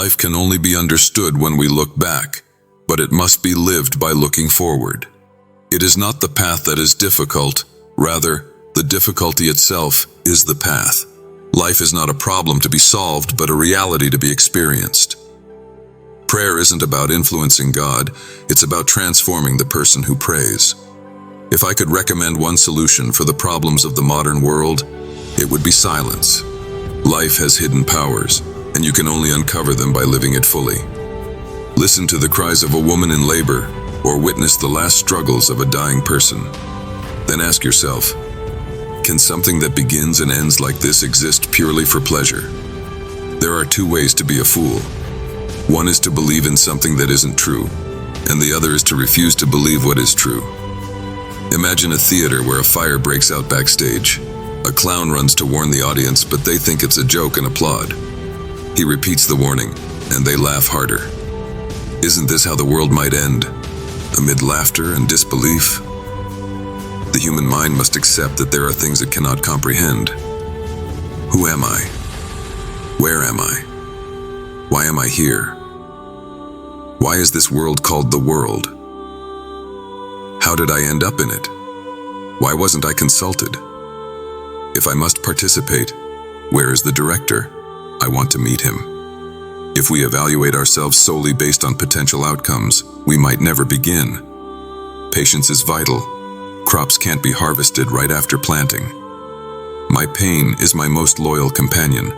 Life can only be understood when we look back, but it must be lived by looking forward. It is not the path that is difficult, rather, the difficulty itself is the path. Life is not a problem to be solved, but a reality to be experienced. Prayer isn't about influencing God, it's about transforming the person who prays. If I could recommend one solution for the problems of the modern world, it would be silence. Life has hidden powers, and you can only uncover them by living it fully. Listen to the cries of a woman in labor, or witness the last struggles of a dying person. Then ask yourself, can something that begins and ends like this exist purely for pleasure? There are two ways to be a fool. One is to believe in something that isn't true, and the other is to refuse to believe what is true. Imagine a theater where a fire breaks out backstage. A clown runs to warn the audience, but they think it's a joke and applaud. He repeats the warning, and they laugh harder. Isn't this how the world might end? Amid laughter and disbelief? The human mind must accept that there are things it cannot comprehend. Who am I? Where am I? Why am I here? Why is this world called the world? How did I end up in it? Why wasn't I consulted? If I must participate, where is the director? I want to meet him. If we evaluate ourselves solely based on potential outcomes, we might never begin. Patience is vital. Crops can't be harvested right after planting. My pain is my most loyal companion.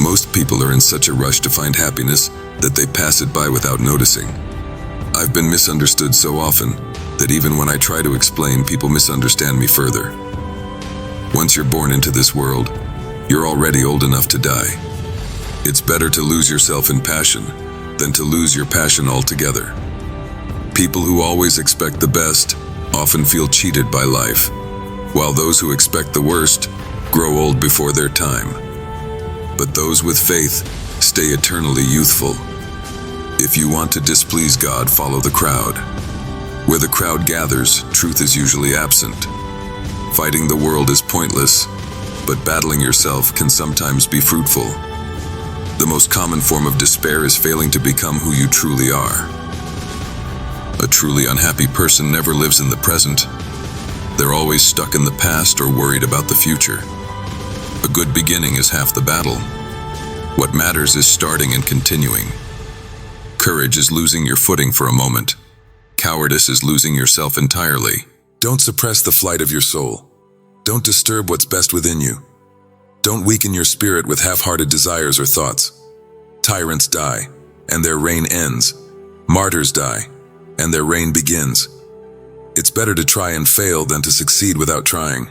Most people are in such a rush to find happiness that they pass it by without noticing. I've been misunderstood so often that even when I try to explain, people misunderstand me further. Once you're born into this world, you're already old enough to die. It's better to lose yourself in passion than to lose your passion altogether. People who always expect the best often feel cheated by life, while those who expect the worst grow old before their time. But those with faith stay eternally youthful. If you want to displease God, follow the crowd. Where the crowd gathers, truth is usually absent. Fighting the world is pointless, but battling yourself can sometimes be fruitful. The most common form of despair is failing to become who you truly are. A truly unhappy person never lives in the present. They're always stuck in the past or worried about the future. A good beginning is half the battle. What matters is starting and continuing. Courage is losing your footing for a moment. Cowardice is losing yourself entirely. Don't suppress the flight of your soul. Don't disturb what's best within you. Don't weaken your spirit with half-hearted desires or thoughts. Tyrants die, and their reign ends. Martyrs die, and their reign begins. It's better to try and fail than to succeed without trying.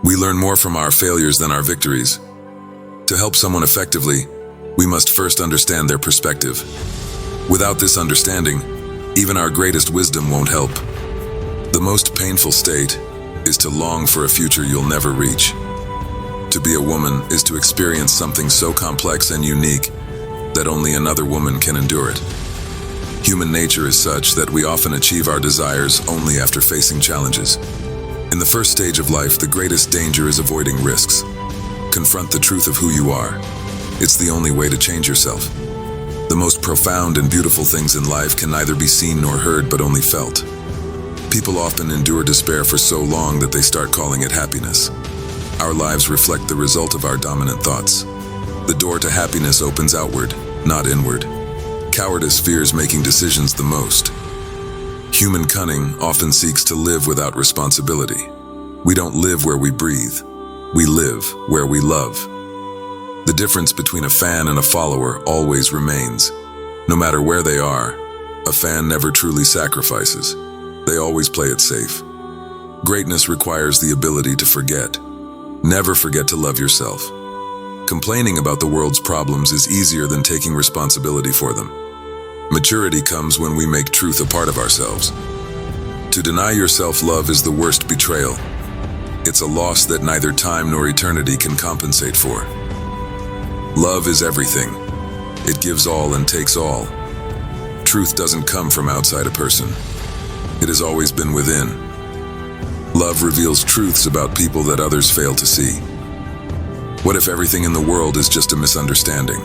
We learn more from our failures than our victories. To help someone effectively, we must first understand their perspective. Without this understanding, even our greatest wisdom won't help. The most painful state is to long for a future you'll never reach. To be a woman is to experience something so complex and unique that only another woman can endure it. Human nature is such that we often achieve our desires only after facing challenges. In the first stage of life, the greatest danger is avoiding risks. Confront the truth of who you are. It's the only way to change yourself. The most profound and beautiful things in life can neither be seen nor heard, but only felt. People often endure despair for so long that they start calling it happiness. Our lives reflect the result of our dominant thoughts. The door to happiness opens outward, not inward. Cowardice fears making decisions the most. Human cunning often seeks to live without responsibility. We don't live where we breathe. We live where we love. The difference between a fan and a follower always remains. No matter where they are, a fan never truly sacrifices. They always play it safe. Greatness requires the ability to forget. Never forget to love yourself. Complaining about the world's problems is easier than taking responsibility for them. Maturity comes when we make truth a part of ourselves. To deny yourself love is the worst betrayal. It's a loss that neither time nor eternity can compensate for. Love is everything. It gives all and takes all. Truth doesn't come from outside a person. It has always been within. Love reveals truths about people that others fail to see. What if everything in the world is just a misunderstanding?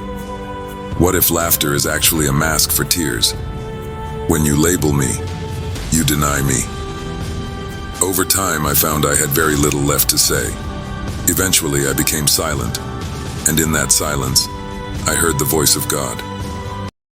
What if laughter is actually a mask for tears? When you label me, you deny me. Over time, I found I had very little left to say. Eventually, I became silent, and in that silence, I heard the voice of God.